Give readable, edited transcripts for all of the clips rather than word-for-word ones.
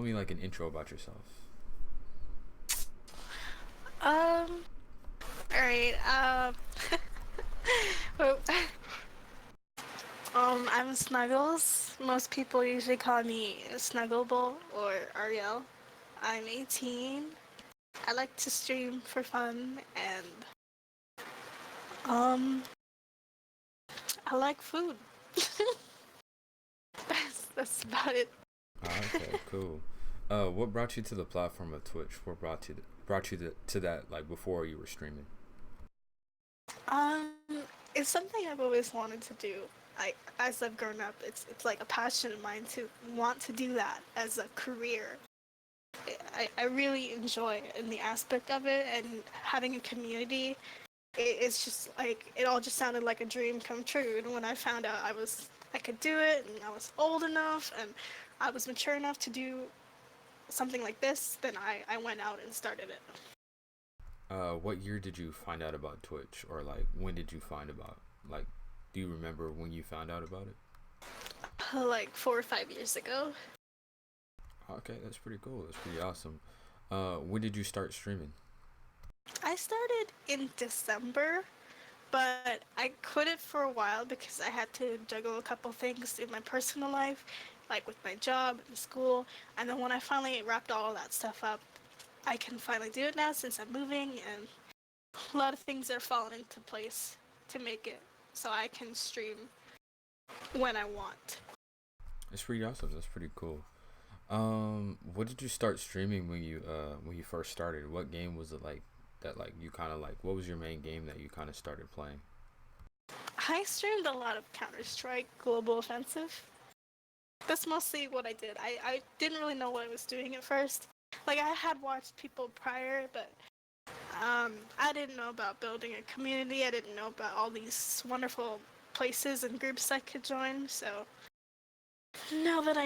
Tell me like an intro about yourself. Um, alright, well, I'm Snuggles. Most people usually call me Snuggleable or Ariel. I'm 18. I like to stream for fun, and, um, I like food. That's about it. Okay, cool. What brought you to the platform of Twitch? What brought you to that like before you were streaming? Um, it's something I've always wanted to do. As I've grown up, it's like a passion of mine to want to do that as a career. I really enjoy in the aspect of it, and having a community. It's just like it all just sounded like a dream come true. And when I found out I could do it, and I was old enough, and I was mature enough to do something like this, then I went out and started it. What year did you find out about Twitch, or like when did you find about like? Do you remember when you found out about it? Like 4 or 5 years ago. Okay, that's pretty cool. That's pretty awesome. When did you start streaming? I started in December, but I quit it for a while because I had to juggle a couple things in my personal life, like with my job and school. And then when I finally wrapped all of that stuff up, I can finally do it now since I'm moving, and a lot of things are falling into place to make it so I can stream when I want. It's pretty awesome. That's pretty cool. What did you start streaming when you first started? What game was it like that like you kind of like? What was your main game that you kind of started playing? I streamed a lot of Counter Strike Global Offensive. That's mostly what I did. I didn't really know what I was doing at first. Like, I had watched people prior, but I didn't know about building a community. I didn't know about all these wonderful places and groups I could join. So now that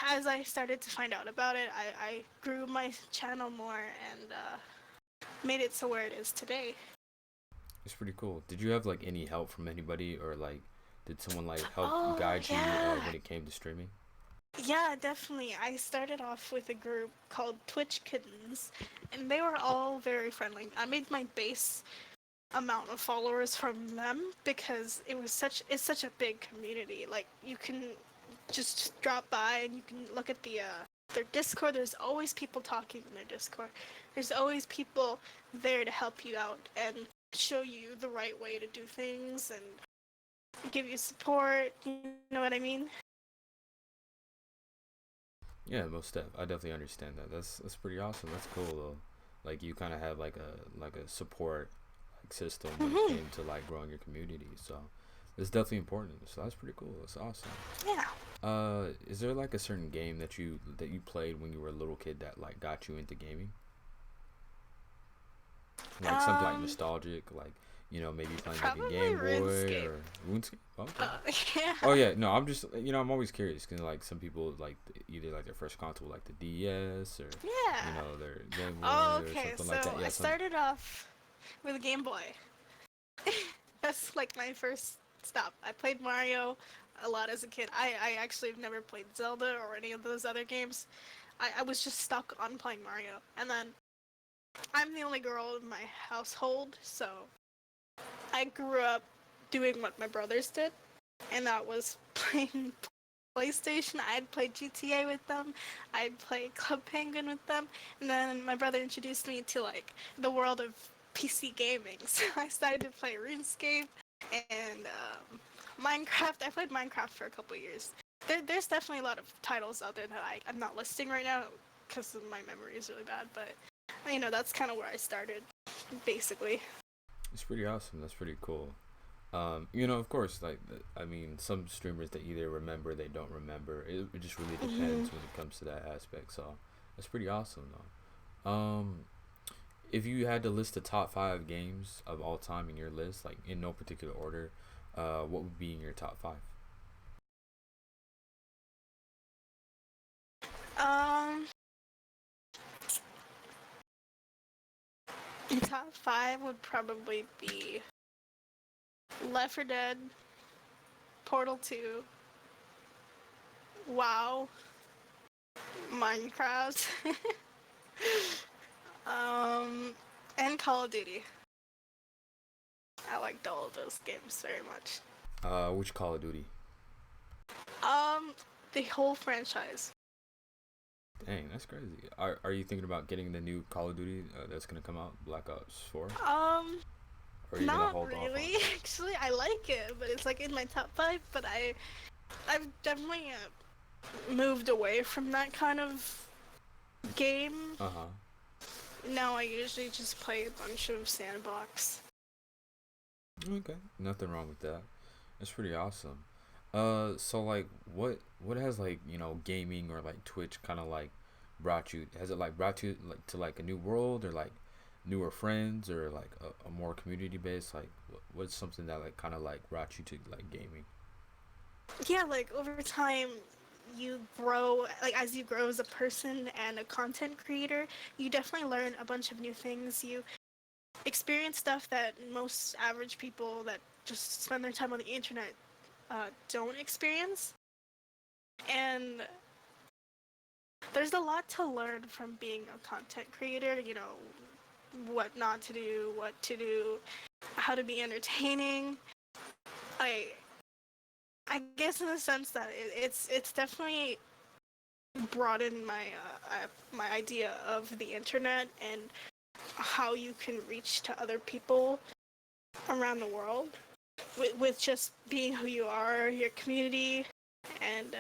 as I started to find out about it, I grew my channel more and made it to where it is today. It's pretty cool. Did you have like any help from anybody, or like did someone like help Oh, guide you yeah. when it came to streaming? Yeah, definitely. I started off with a group called Twitch Kittens, and they were all very friendly. I made my base amount of followers from them because it's such a big community. Like, you can just drop by and you can look at their Discord. There's always people talking in their Discord. There's always people there to help you out and show you the right way to do things and give you support. You know what I mean? Yeah, most def. I definitely understand that. That's pretty awesome. That's cool though. Like you kind of have like a support like system when it Hmm. came to like growing your community. So it's definitely important. So that's pretty cool. That's awesome. Yeah. Is there like a certain game that you played when you were a little kid that like got you into gaming? Like something like Um, nostalgic, like maybe playing like a Probably Game Boy RuneScape. or RuneScape. Okay. Uh, yeah. Oh yeah, no, I'm just I'm always curious because like some people like either like their first console like the DS or Yeah. their Game Oh, Boy or okay. something So like that. I Yeah, some. started off with a Game Boy. That's like my first stop. I played Mario a lot as a kid. I actually have never played Zelda or any of those other games. I was just stuck on playing Mario. And then I'm the only girl in my household, so I grew up doing what my brothers did, and that was playing PlayStation. I'd play GTA with them. I'd play Club Penguin with them, and then my brother introduced me to like the world of PC gaming. So I started to play RuneScape and Minecraft. I played Minecraft for a couple years. There's definitely a lot of titles out there that I'm not listing right now because my memory is really bad, but that's kind of where I started, basically. It's pretty awesome. That's pretty cool. Of course, like I mean, some streamers they either remember, they don't remember. It just really Hmm. depends when it comes to that aspect. So that's pretty awesome though. If you had to list the top 5 games of all time in your list, like in no particular order, what would be in your top 5? Um, Top five would probably be Left 4 Dead, Portal 2, WoW, Minecraft, um, and Call of Duty. I liked all of those games very much. Which Call of Duty? Um, the whole franchise. Dang, that's crazy. Are you thinking about getting the new Call of Duty that's gonna come out, Black Ops 4? Um, Or are you gonna Not hold off on really. it? Actually, I like it, but it's like in my top five. But I've definitely moved away from that kind of game. Uh huh. Now I usually just play a bunch of sandbox. Okay, nothing wrong with that. That's pretty awesome. So like, what has like gaming or like Twitch kind of like brought you? Has it like brought you like to like a new world or like newer friends or like a more community based like what's something that like kind of like brought you to like gaming? Yeah, like over time, you grow. Like as you grow as a person and a content creator, you definitely learn a bunch of new things. You experience stuff that most average people that just spend their time on the internet don't experience. And there's a lot to learn from being a content creator, what not to do, what to do, how to be entertaining. I I guess in the sense that it's definitely broadened my idea of the internet and how you can reach to other people around the world with just being who you are, your community, and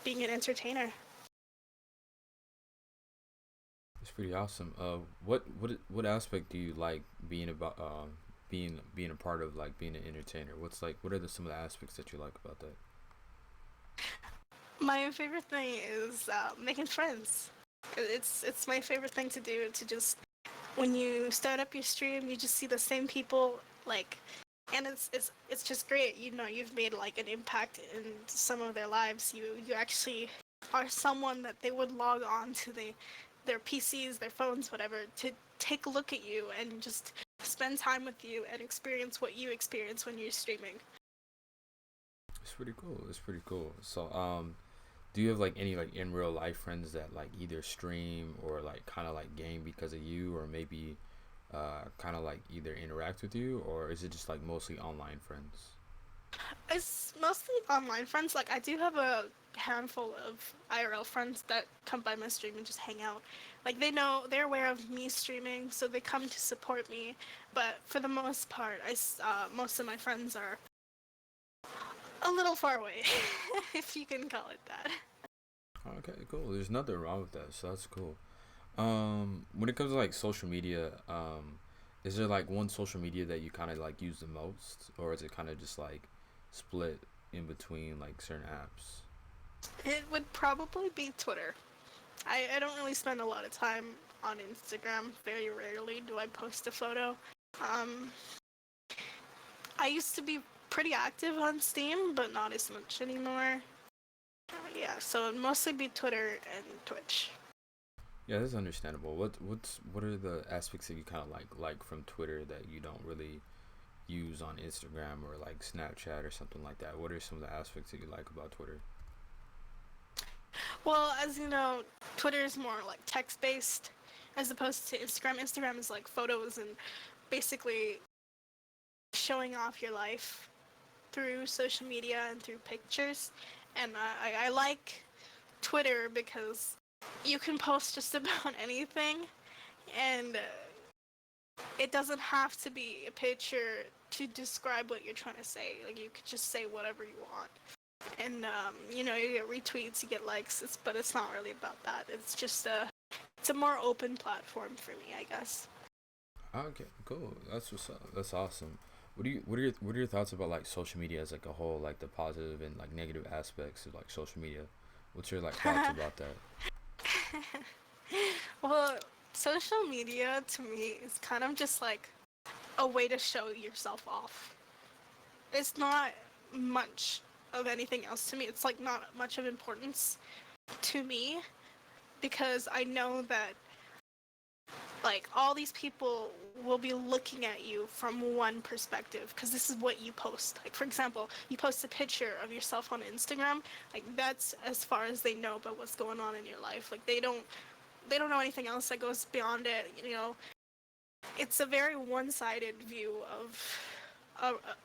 being an entertainer. It's pretty awesome. What aspect do you like being about being a part of like being an entertainer? What's like what are some of the aspects that you like about that? My favorite thing is making friends. It's my favorite thing to do. To just when you start up your stream, you just see the same people like, and it's just great. You've made like an impact in some of their lives. You actually are someone that they would log on to their PCs, their phones, whatever, to take a look at you and just spend time with you and experience what you experience when you're streaming. It's pretty cool. It's pretty cool. So do you have like any like in real life friends that like either stream or like kind of like game because of you or maybe kind of like either interact with you or is it just like mostly online friends? It's mostly online friends. Like I do have a handful of IRL friends that come by my stream and just hang out. Like they're aware of me streaming, so they come to support me. But for the most part, most of my friends are a little far away, if you can call it that. Okay, cool. There's nothing wrong with that, so that's cool. When it comes to like social media, is there like one social media that you kind of like use the most, or is it kind of just like split in between like certain apps? It would probably be Twitter. I don't really spend a lot of time on Instagram. Very rarely do I post a photo. Um, I used to be pretty active on Steam, but not as much anymore. Yeah, so it'd mostly be Twitter and Twitch. Yeah, that's understandable. What are the aspects that you kind of like from Twitter that you don't really use on Instagram or like Snapchat or something like that? What are some of the aspects that you like about Twitter? Well, as you know, Twitter is more like text based as opposed to Instagram. Instagram is like photos and basically showing off your life through social media and through pictures. And I like Twitter because you can post just about anything and it doesn't have to be a picture to describe what you're trying to say. Like you could just say whatever you want. And you get retweets, you get likes, but it's not really about that. It's a more open platform for me, I guess. Okay, cool. That's what's up. That's awesome. What are your thoughts about like social media as like a whole, like the positive and like negative aspects of like social media? What's your like thoughts about that? Well, social media to me is kind of just like a way to show yourself off. It's not much of anything else to me. It's like not much of importance to me because I know that Like all these people will be looking at you from one perspective because this is what you post. Like for example, you post a picture of yourself on Instagram, like that's as far as they know about what's going on in your life. Like they don't know anything else that goes beyond it, you know. It's a very one-sided view of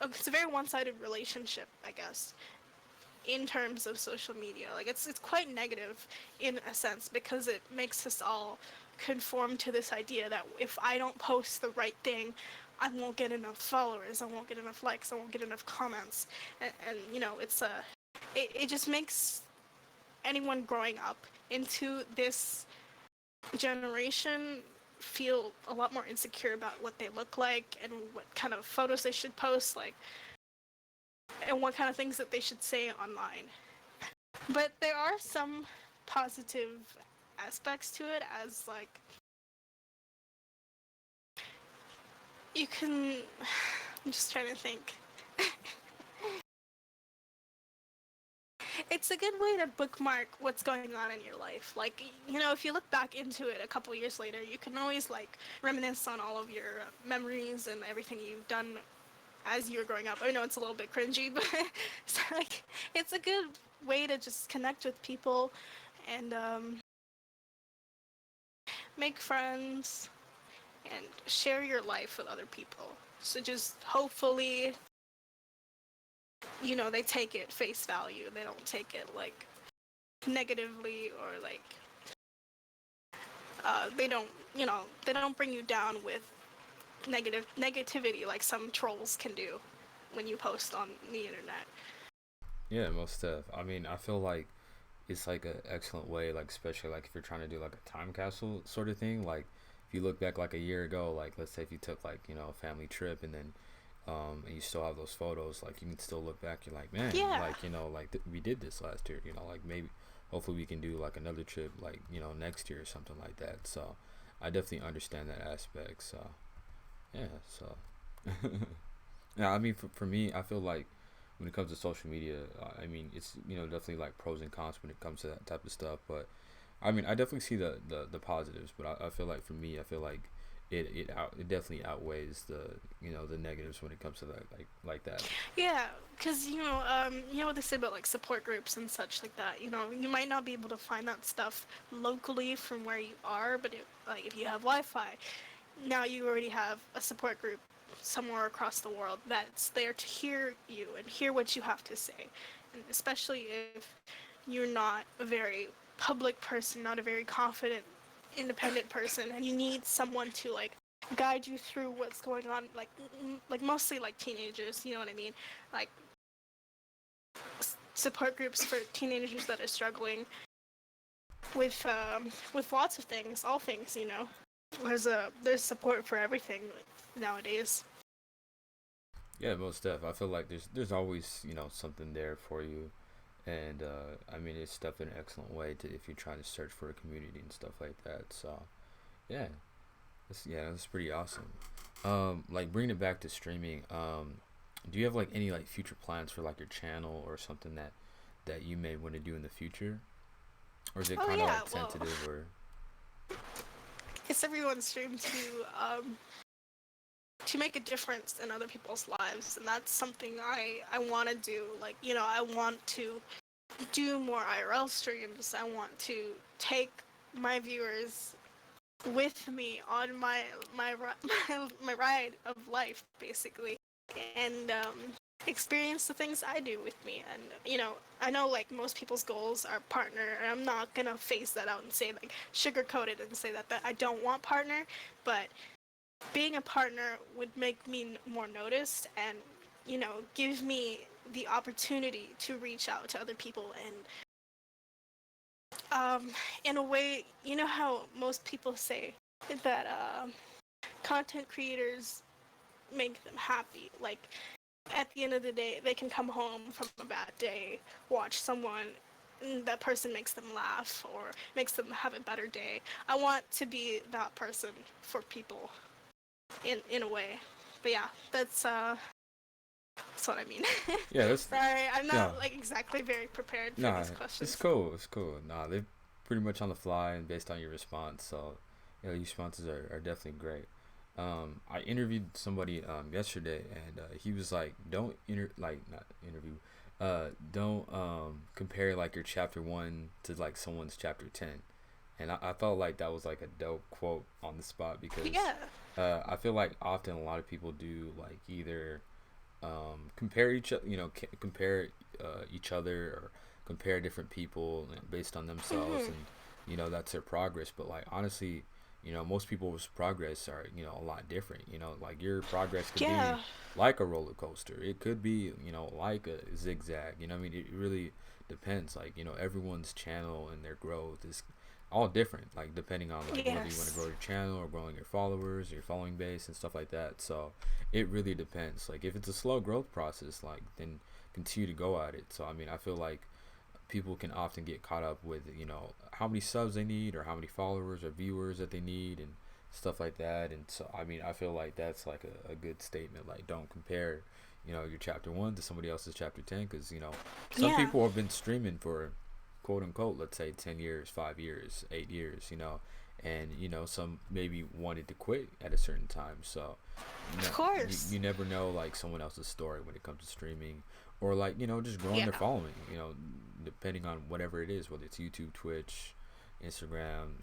it's a very one-sided relationship, I guess, in terms of social media. Like it's quite negative in a sense because it makes us all conform to this idea that if I don't post the right thing, I won't get enough followers, I won't get enough likes, I won't get enough comments, and you know, it just makes anyone growing up into this generation feel a lot more insecure about what they look like and what kind of photos they should post, like, and what kind of things that they should say online. But there are some positive aspects to it, as like you can. I'm just trying to think. It's a good way to bookmark what's going on in your life. Like, you know, if you look back into it a couple years later, you can always like reminisce on all of your memories and everything you've done as you were growing up. I know it's a little bit cringy, but it's like it's a good way to just connect with people and make friends and share your life with other people. So just hopefully, you know, they take it face value. They don't take it like negatively or like they don't, you know, they don't bring you down with negativity like some trolls can do when you post on the internet. Yeah, most def. I mean, I feel like it's like an excellent way, like especially like if you're trying to do like a time capsule sort of thing. Like if you look back like a year ago, like let's say if you took like a family trip and then and you still have those photos, like you can still look back. You're like, man, Yeah. like like we did this last year. Like maybe hopefully we can do like another trip like next year or something like that. So I definitely understand that aspect. So yeah, so yeah, I mean for me, I feel like when it comes to social media, I mean it's definitely like pros and cons when it comes to that type of stuff. But I mean I definitely see the positives, but I feel like for me, I feel like it definitely outweighs the negatives when it comes to that like that. Yeah, because you know what they say about like support groups and such like that. You know, you might not be able to find that stuff locally from where you are, but like if you have Wi-Fi, now you already have a support group somewhere across the world that's there to hear you and hear what you have to say, and especially if you're not a very public person, not a very confident, independent person, and you need someone to like guide you through what's going on, like mostly like teenagers, you know what I mean, like support groups for teenagers that are struggling with lots of things, all things, you know. There's support for everything nowadays. Yeah, most def. I feel like there's always something there for you, and I mean it's definitely an excellent way to if you're trying to search for a community and stuff like that. So yeah, that's pretty awesome. Like bringing it back to streaming. Do you have like any like future plans for like your channel or something that you may want to do in the future, or is it Oh kind of yeah, like well, sensitive or? it's everyone's dream to make a difference in other people's lives, and that's something I want to do. Like, you know, I want to do more IRL streams. I want to take my viewers with me on my ride of life, basically, and experience the things I do with me. And you know, I know like most people's goals are partner, and I'm not gonna face that out and say like sugarcoat it and say that I don't want partner, but being a partner would make me more noticed and give me the opportunity to reach out to other people and in a way, you know how most people say that content creators make them happy. Like at the end of the day, they can come home from a bad day, watch someone, and that person makes them laugh or makes them have a better day. I want to be that person for people in a way. But yeah, that's what I mean. Yeah, that's Sorry, I'm yeah. not like exactly very prepared for Nah, these it's questions. cool. It's cool. Nah, they're pretty much on the fly and based on your response. So Yeah, these sponsors are definitely great. I interviewed somebody yesterday, and he was like, "Don't not interview, don't compare like your chapter one to like someone's chapter 10." And I felt like that was like a dope quote on the spot because Yeah. I feel like often a lot of people do like either compare compare each other or compare different people based on themselves, Hmm. and that's their progress. But like honestly, most people's progress are a lot different. Like your progress could be Yeah. like a roller coaster. It could be like a zigzag. I mean, it really depends. Like everyone's channel and their growth is all different, like depending on like whether you want to Yes. grow your channel or growing your followers, your following base and stuff like that. So it really depends. Like if it's a slow growth process, like then continue to go at it. So I mean, I feel like people can often get caught up with how many subs they need or how many followers or viewers that they need and stuff like that. And so I mean, I feel like that's like a good statement. Like don't compare your chapter 1 to somebody else's chapter 10, because some Yeah. people have been streaming for quote unquote, let's say 10 years, 5 years, 8 years, and some maybe wanted to quit at a certain time. So Of you, course. you never know like someone else's story when it comes to streaming, or like just growing Yeah. their following, depending on whatever it is, whether it's YouTube, Twitch, Instagram,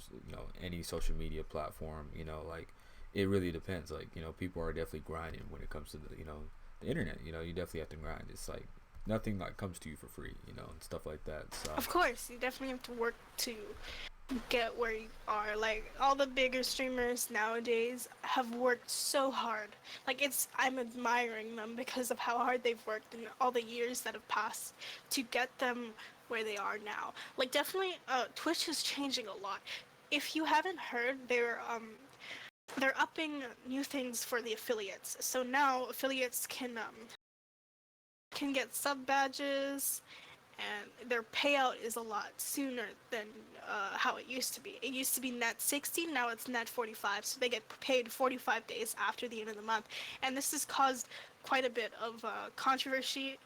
any social media platform, like it really depends. Like people are definitely grinding when it comes to the internet. You definitely have to grind. It's like nothing like comes to you for free, and stuff like that. So Of course, you definitely have to work to get where you are. Like all the bigger streamers nowadays have worked so hard. Like I'm admiring them because of how hard they've worked and all the years that have passed to get them where they are now. Like definitely Twitch is changing a lot. If you haven't heard, they're upping new things for the affiliates. So now affiliates can get sub badges, and their payout is a lot sooner than how it used to be. It used to be net 60, now it's net 45, so they get paid 45 days after the end of the month. And this has caused quite a bit of controversy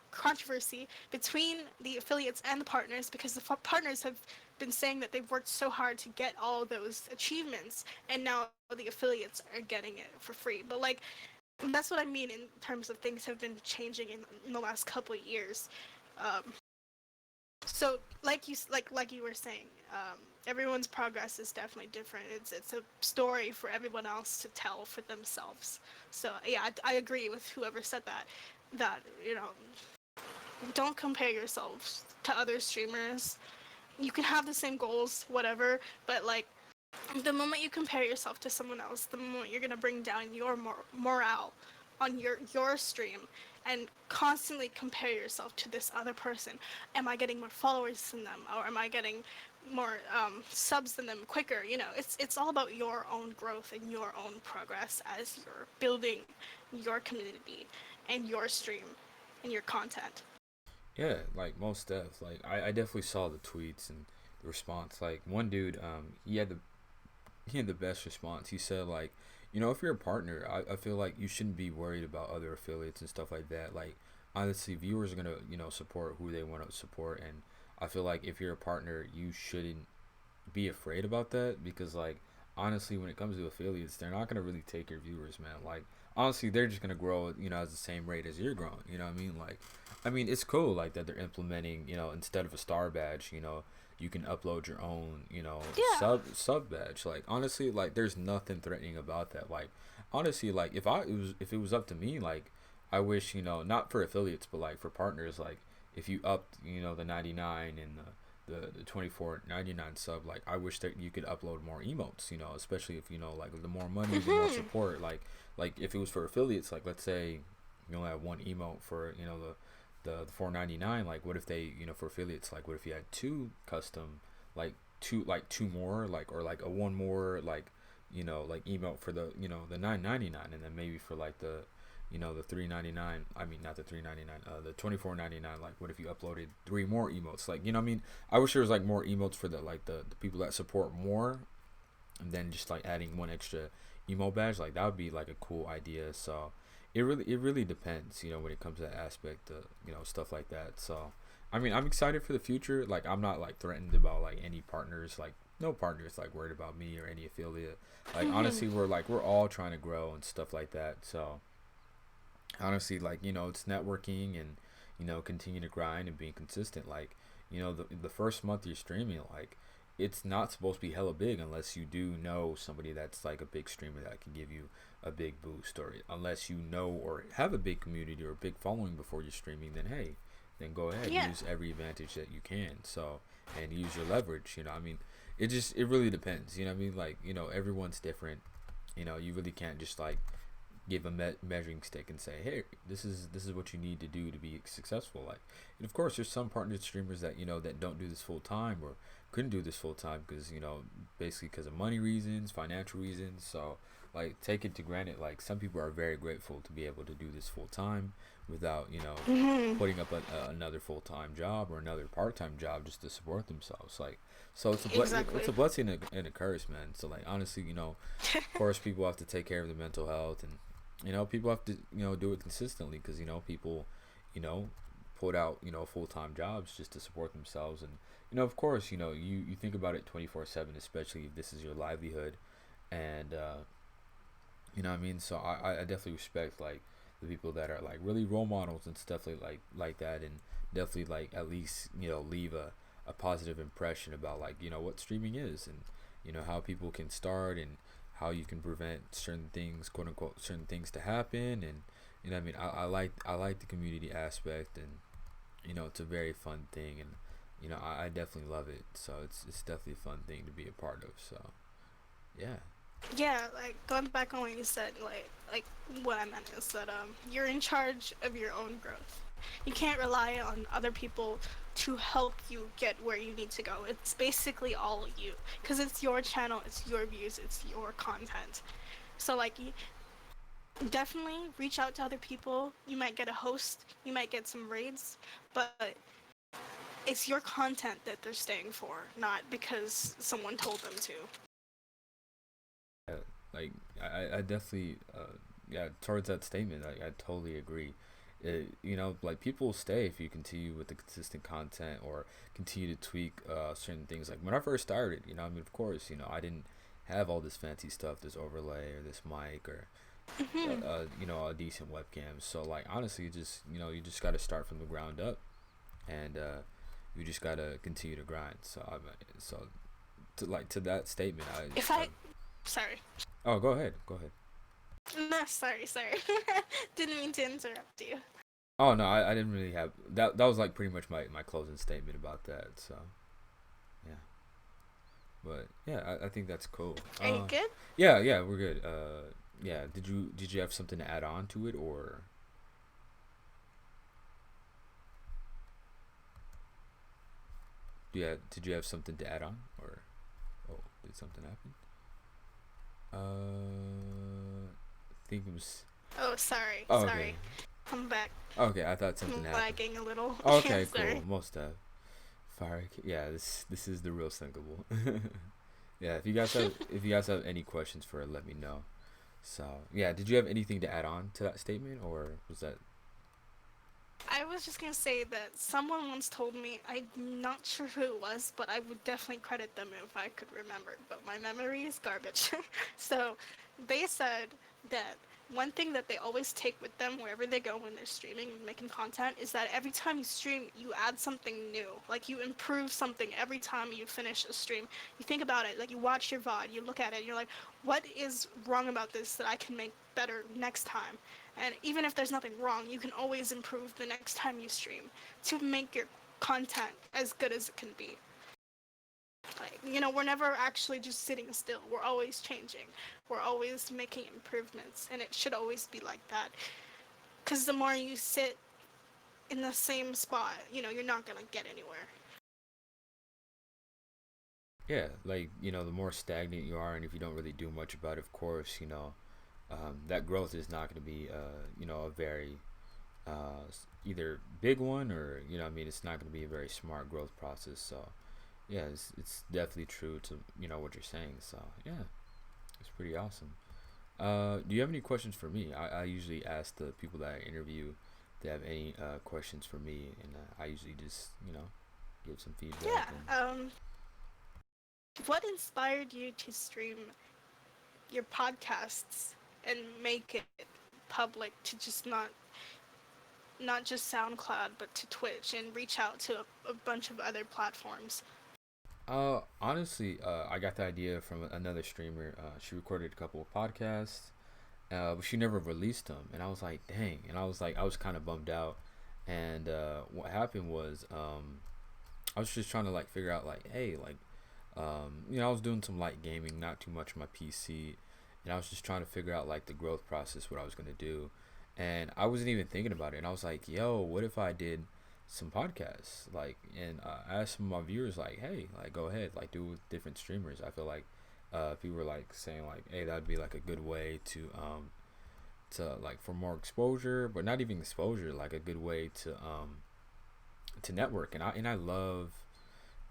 between the affiliates and the partners, because the partners have been saying that they've worked so hard to get all those achievements, and now the affiliates are getting it for free. But like, that's what I mean in terms of things have been changing in the last couple of years. Um, so like you were saying, everyone's progress is definitely different. It's a story for everyone else to tell for themselves. So yeah, I agree with whoever said that. That don't compare yourselves to other streamers. You can have the same goals, whatever, but like the moment you compare yourself to someone else, the moment you're gonna bring down your morale on your stream, and constantly compare yourself to this other person. Am I getting more followers than them, or am I getting more subs than them quicker? It's all about your own growth and your own progress as you're building your community and your stream and your content. yeah, like most devs, like I definitely saw the tweets and the response. Like one dude, he had the best response. He said like, if you're a partner, I feel like you shouldn't be worried about other affiliates and stuff like that. Like honestly, viewers are gonna support who they want to support, and I feel like if you're a partner, you shouldn't be afraid about that, because like honestly, when it comes to affiliates, they're not gonna really take your viewers, man. Like honestly, they're just gonna grow as the same rate as you're growing. You know what I mean? Like I mean, it's cool like that they're implementing, instead of a star badge, you can upload your own, Yeah. sub badge. Like honestly, like there's nothing threatening about that. Like honestly, like if it was up to me, like I wish, not for affiliates, but like for partners, like if you upped, the 99 and the 24.99 sub, like I wish that you could upload more emotes, especially if like the more money, the more Mhm. support. Like if it was for affiliates, like let's say you only have one emote for the 4.99. Like what if they, for affiliates, like what if you had two custom, like two more, like, or like a one more, like emote for the 9.99, and then maybe for like the 3.99, I mean not the 3.99, the 24.99. Like what if you uploaded three more emotes, like I mean, I wish there was like more emotes for the people that support more, and then just like adding one extra emo badge, like that would be like a cool idea. So it really depends, when it comes to that aspect of stuff like that. So I mean, I'm excited for the future. Like I'm not like threatened about like any partners like no partner's like worried about me or any affiliate. Like honestly, we're all trying to grow and stuff like that. So honestly, like it's networking and continue to grind and being consistent. Like the first month you're streaming, like it's not supposed to be hella big unless you do know somebody that's like a big streamer that can give you a big boost, or unless you know or have a big community or a big following before you're streaming, then hey, then go ahead, Yeah. use every advantage that you can. So, and use your leverage. I mean, it really depends. I mean, like everyone's different. You really can't just like give a measuring stick and say, hey, this is what you need to do to be successful. Like, and of course, there's some partnered streamers that that don't do this full time or couldn't do this full time because basically because of money reasons, financial reasons. So like take it to granted, like some people are very grateful to be able to do this full time without Hmm. putting up another full time job or another part time job just to support themselves. Like, so it's Exactly. a blessing and a curse, man. So like honestly, of course, people have to take care of their mental health, and people have to do it consistently because people you know put out full time jobs just to support themselves, and of course you think about it 24/7, especially if this is your livelihood, and what I mean. So I definitely respect like the people that are like really role models and stuff like that, and definitely like at least leave a positive impression about like what streaming is, and how people can start, and how you can prevent certain things, quote unquote, certain things to happen, and what I mean. I like the community aspect, and it's a very fun thing, and I definitely love it. So it's definitely a fun thing to be a part of. So yeah. Yeah, like going back on what you said, like what I meant is that you're in charge of your own growth. You can't rely on other people to help you get where you need to go. It's basically all you, because it's your channel, it's your views, it's your content. So like, definitely reach out to other people. You might get a host, you might get some raids, but it's your content that they're staying for, not because someone told them to. Yeah, like I definitely yeah, towards that statement, I totally agree. Like people stay if you continue with the consistent content or continue to tweak certain things. Like when I first started, I mean, of course, I didn't have all this fancy stuff, this overlay or this mic or Hmm. a decent webcam. So like honestly, just you just got to start from the ground up, and you just got to continue to grind. So so to that statement, If I, sorry. oh, go ahead, go ahead. No, sorry. Didn't mean to interrupt you. Oh no, I didn't really have that. That was like pretty much my closing statement about that. So yeah, but yeah, I think that's cool. Are you good? Yeah, we're good. Yeah. Did you have something to add on to it, or did you have something to add on, or oh, did something happen? I think it was. Oh, sorry, Oh, okay. sorry. I'm back. Okay, I thought something I'm happened. lagging a little. Yeah, Okay, cool. sorry. Most fire. Yeah, this is the real Snuggleable. Yeah, if you guys have any questions for it, let me know. So yeah, did you have anything to add on to that statement, or was that? I was just gonna say that someone once told me, I'm not sure who it was, but I would definitely credit them if I could remember, but my memory is garbage. So they said that one thing that they always take with them wherever they go when they're streaming and making content is that every time you stream, you add something new. Like you improve something every time you finish a stream. You think about it, like you watch your VOD, you look at it, and you're like, what is wrong about this that I can make better next time? And even if there's nothing wrong, you can always improve the next time you stream to make your content as good as it can be. Like, we're never actually just sitting still. We're always changing. We're always making improvements, and it should always be like that. Because the more you sit in the same spot, you're not gonna get anywhere. Yeah, like the more stagnant you are, and if you don't really do much about it, of course, that growth is not going to be a very either big one, or I mean, it's not going to be a very smart growth process. So yeah, it's definitely true to what you're saying. So yeah, it's pretty awesome. Do you have any questions for me? I usually ask the people that I interview if they have any questions for me, and I usually just give some feedback Yeah. and What inspired you to stream your podcasts and make it public to just not just SoundCloud but to Twitch and reach out to a bunch of other platforms? Honestly, I got the idea from another streamer. She recorded a couple of podcasts, but she never released them. And I was like, dang. And I was kind of bummed out. And what happened was, I was just trying to like figure out like, hey, like, I was doing some light gaming, not too much on my PC, and I was just trying to figure out like the growth process, what I was gonna do, and I wasn't even thinking about it. And I was like, yo, what if I did some podcasts, like, and I asked some of my viewers like, hey, like, go ahead, like, do it with different streamers. I feel like people were like saying like, hey, that'd be like a good way to like for more exposure, but not even exposure, like a good way to network. And I love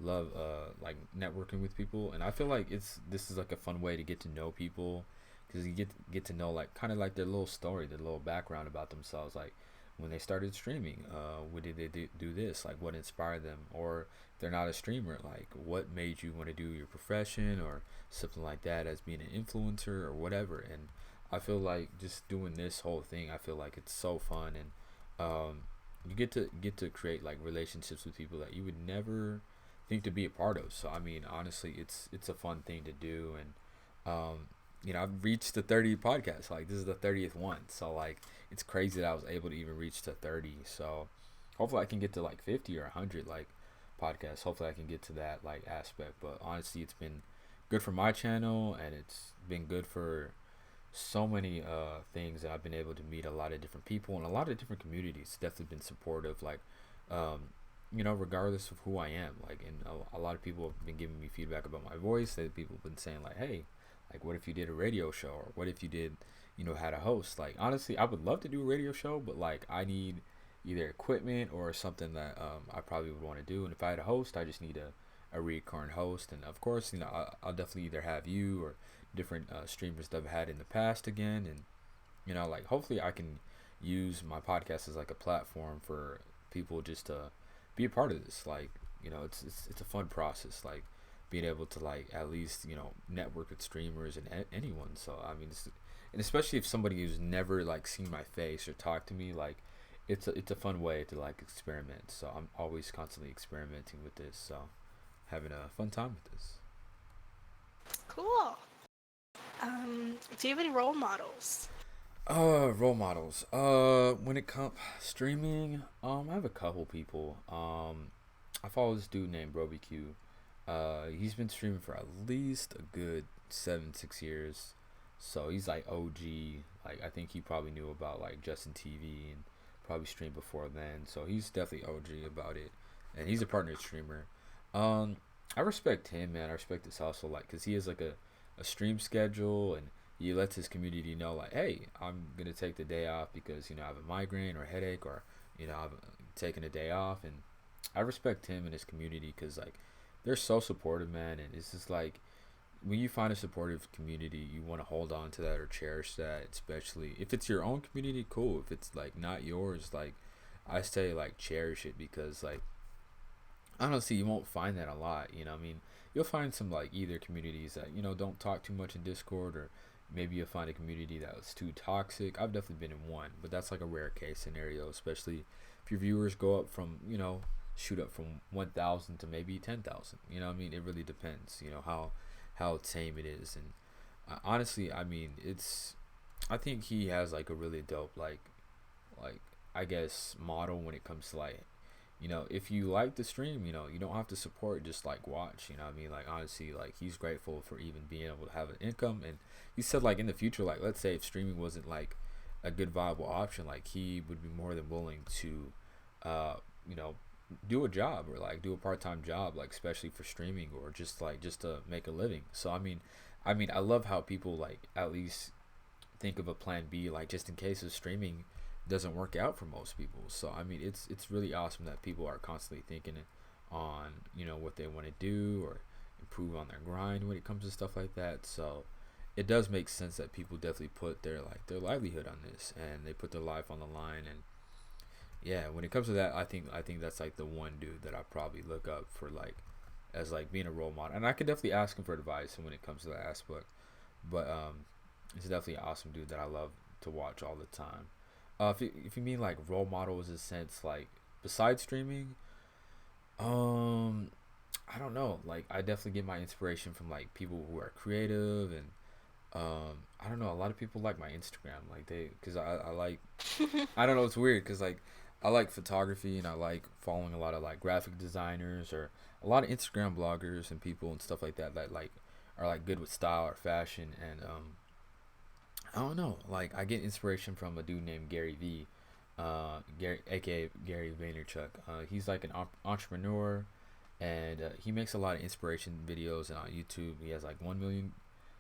like networking with people, and I feel like this is like a fun way to get to know people, because you get to know like kind of like their little story, their little background about themselves, like when they started streaming, what did they do this, like what inspired them, or if they're not a streamer, like what made you want to do your profession or something like that, as being an influencer or whatever. And I feel like just doing this whole thing, I feel like it's so fun. And you get to create like relationships with people that you would never think to be a part of. So I mean, honestly, it's a fun thing to do. And I've reached the 30 podcast. Like this is the 30th one. So like it's crazy that I was able to even reach to 30. So hopefully I can get to like 50 or 100 like podcasts. Hopefully I can get to that like aspect. But honestly, it's been good for my channel, and it's been good for so many things that I've been able to meet a lot of different people and a lot of different communities. Definitely been supportive, like um, regardless of who I am. Like, and a lot of people have been giving me feedback about my voice. That people have been saying like, hey, like what if you did a radio show, or what if you did, had a host. Like honestly, I would love to do a radio show, but like I need either equipment or something that I probably would want to do. And if I had a host, I just need a recurrent host. And of course, I'll definitely either have you or different streamers that I've had in the past again. And like hopefully I can use my podcast as like a platform for people just to be a part of this. Like it's a fun process, like being able to like at least network with streamers and anyone. So I mean, and especially if somebody who's never like seen my face or talked to me, like it's a fun way to like experiment. So I'm always constantly experimenting with this, so having a fun time with this. Cool. Do you have any role models? Role models. When it comes streaming, I have a couple people. I follow this dude named BroBQ. He's been streaming for at least a good 6 years. So he's like OG. Like I think he probably knew about like Justin TV and probably streamed before then. So he's definitely OG about it, and he's a partner streamer. Um, I respect him, man. I respect his hustle, like, cause he has like a stream schedule, and he lets his community know, like, hey, I'm gonna take the day off because I have a migraine or a headache, or I've taken a day off. And I respect him and his community, cause like they're so supportive, man. And it's just like when you find a supportive community, you want to hold on to that or cherish that, especially if it's your own community. Cool. If it's like not yours, like I say, like cherish it, because like honestly, you won't find that a lot. I mean, you'll find some like either communities that don't talk too much in Discord, or maybe you'll find a community that was too toxic. I've definitely been in one, but that's like a rare case scenario, especially if your viewers go up from shoot up from 1,000 to maybe 10,000. I mean, it really depends. How tame it is. And honestly, I mean, I think he has like a really dope like I guess model when it comes to like if you like the stream, you don't have to support, just like watch. I mean, like honestly, like he's grateful for even being able to have an income. And he said like in the future, like let's say if streaming wasn't like a good viable option, like he would be more than willing to uh you know do a job, or like do a part-time job, like especially for streaming, or just to make a living. So I mean I love how people like at least think of a plan B, like just in case of streaming doesn't work out for most people. So I mean, it's really awesome that people are constantly thinking on what they want to do or improve on their grind when it comes to stuff like that. So it does make sense that people definitely put their livelihood on this, and they put their life on the line. And yeah, when it comes to that, I think that's like the one dude that I probably look up for, like as like being a role model, and I could definitely ask him for advice when it comes to that aspect. But he's definitely an awesome dude that I love to watch all the time. If you mean like role models in a sense, like besides streaming, um, I don't know. Like I definitely get my inspiration from like people who are creative and I don't know. A lot of people like my Instagram, like because I like I don't know. It's weird because like I like photography and I like following a lot of like graphic designers or a lot of Instagram bloggers and people and stuff like that that like are like good with style or fashion and I don't know. Like I get inspiration from a dude named Gary V, Gary, aka Gary Vaynerchuk. He's like an entrepreneur, and he makes a lot of inspiration videos. And on YouTube, he has like 1 million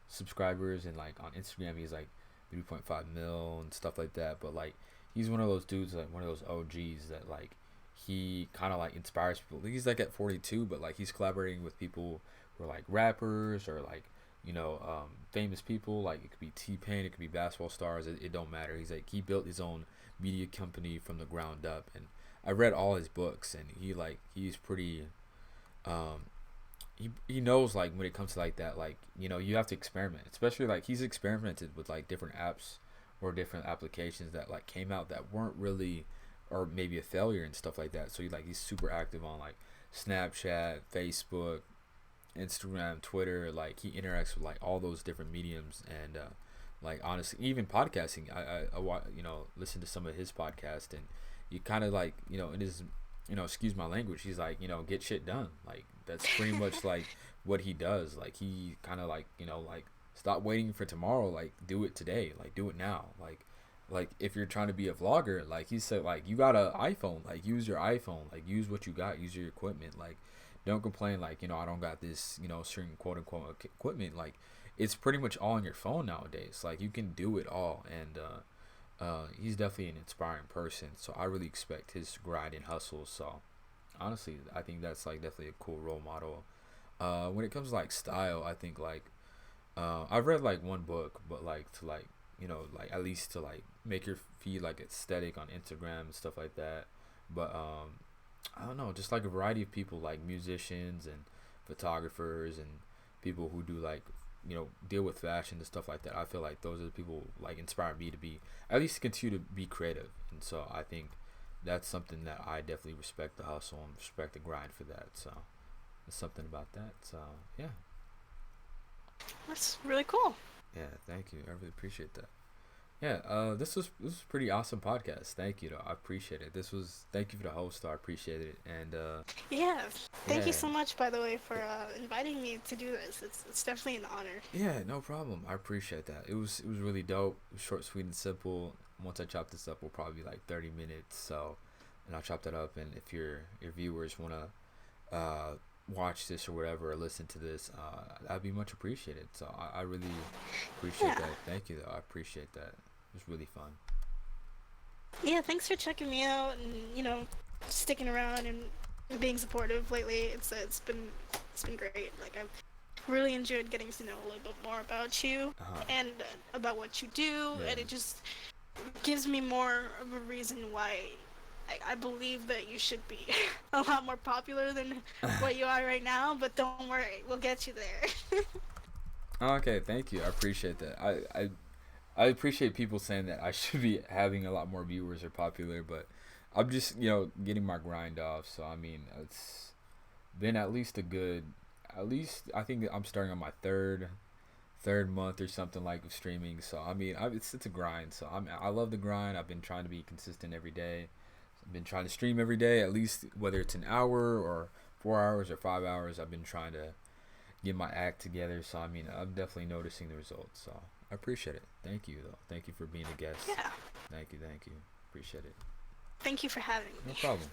subscribers, and like on Instagram, he's like 3.5 mil and stuff like that. But like he's one of those dudes, like one of those OGs that like he kind of like inspires people. He's like at 42, but like he's collaborating with people who are like rappers or like famous people. Like it could be T Pain, it could be basketball stars. It don't matter. He's like he built his own media company from the ground up, and I read all his books, and he's pretty. Um, he knows like when it comes to like that, like you have to experiment. Especially like he's experimented with like different apps or different applications that like came out that weren't really or maybe a failure and stuff like that. So he's super active on like Snapchat, Facebook, Instagram, Twitter. Like he interacts with like all those different mediums and like honestly, even podcasting. Listen to some of his podcast and you kind of like in his excuse my language. He's like get shit done. Like that's pretty much like what he does. Like he kind of like like stop waiting for tomorrow. Like do it today. Like do it now. Like if you're trying to be a vlogger, like he said, like you got an iPhone, like use your iPhone, like use what you got, use your equipment, like don't complain like I don't got this certain quote unquote equipment. Like it's pretty much all on your phone nowadays. Like you can do it all, and he's definitely an inspiring person. So I really expect his grind and hustle. So honestly, I think that's like definitely a cool role model. When it comes to like style, I think like I've read like one book, but like to like like at least to like make your feed like aesthetic on Instagram and stuff like that. But I don't know, just like a variety of people like musicians and photographers and people who do like deal with fashion and stuff like that. I feel like those are the people like inspire me to be at least continue to be creative. And so I think that's something that I definitely respect the hustle and respect the grind for that. So there's something about that. So yeah. That's really cool. Yeah, thank you. I really appreciate that. Yeah, this was pretty awesome podcast. Thank you, though. I appreciate it. Thank you for the host. Though. I appreciate it. And Yeah. Thank you yeah, so much, by the way, for inviting me to do this. It's definitely an honor. yeah, no problem. I appreciate that. It was really dope. It was short, sweet, and simple. Once I chop this up, will probably be like 30 minutes. So, and I'll chop that up. And if your viewers wanna watch this or whatever or listen to this, that'd be much appreciated. So I really appreciate Yeah. that. Thank you, though. I appreciate that. It was really fun. Yeah, thanks for checking me out and sticking around and being supportive lately. It's been great. Like I've really enjoyed getting to know a little bit more about you Uh-huh. and about what you do, Yeah. and it just gives me more of a reason why I believe that you should be a lot more popular than what you are right now. But don't worry, we'll get you there. Okay, thank you. I appreciate that. I appreciate people saying that I should be having a lot more viewers or popular, but I'm just getting my grind off. So I mean, it's been at least I think I'm starting on my third month or something like of streaming. So I mean, it's a grind. So I love the grind. I've been trying to be consistent every day. I've been trying to stream every day, at least whether it's an hour or 4 hours or 5 hours. I've been trying to get my act together. So I mean, I'm definitely noticing the results. So I appreciate it. Thank you though. Thank you for being a guest. Yeah. Thank you. Thank you. Appreciate it. Thank you for having No me. problem.